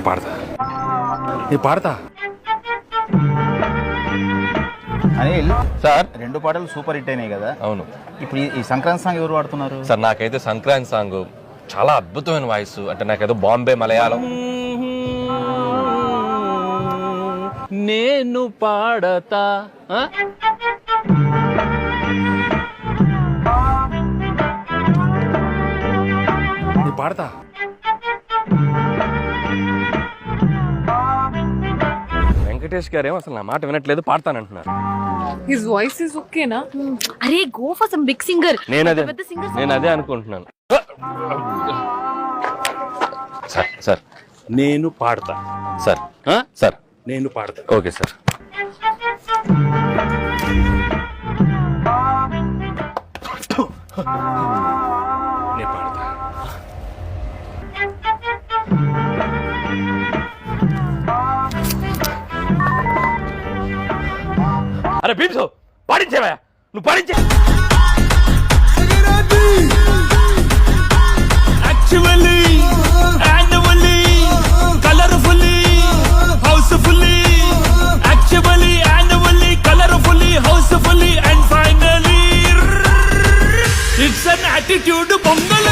పాడతా అనిల్ సార్ 2 పాటలు super hit అయినాయి కదా. అవును ఇప్పుడు ఈ సంక్రాంతి సాంగ్ ఎవరు పాడుతున్నారు? సార్, నాకైతే సంక్రాంతి సాంగ్ చాలా అద్భుతమైన వాయిస్. అంటే నాకేదో బాంబే మలయాళం. నేను పాడతా పాడతా వెంకటేష్ గారేమో అసలు నా మాట వినట్లేదు, పాడతానంటున్నారు. His voice is okay na? అరే go for some big singer. నేను అదే అనుకుంటున్నాను. సార్ సార్ నేను పాడతా సార్ సార్ నేను పాడతా. Okay sir. నేను పాడతా. అరే భీమ్సో, పాడించేవా నువ్వు? పాడించే. Actually, annually, colorfully, housefully. Actually, annually, colorfully, housefully, and finally, it's an attitude pongal.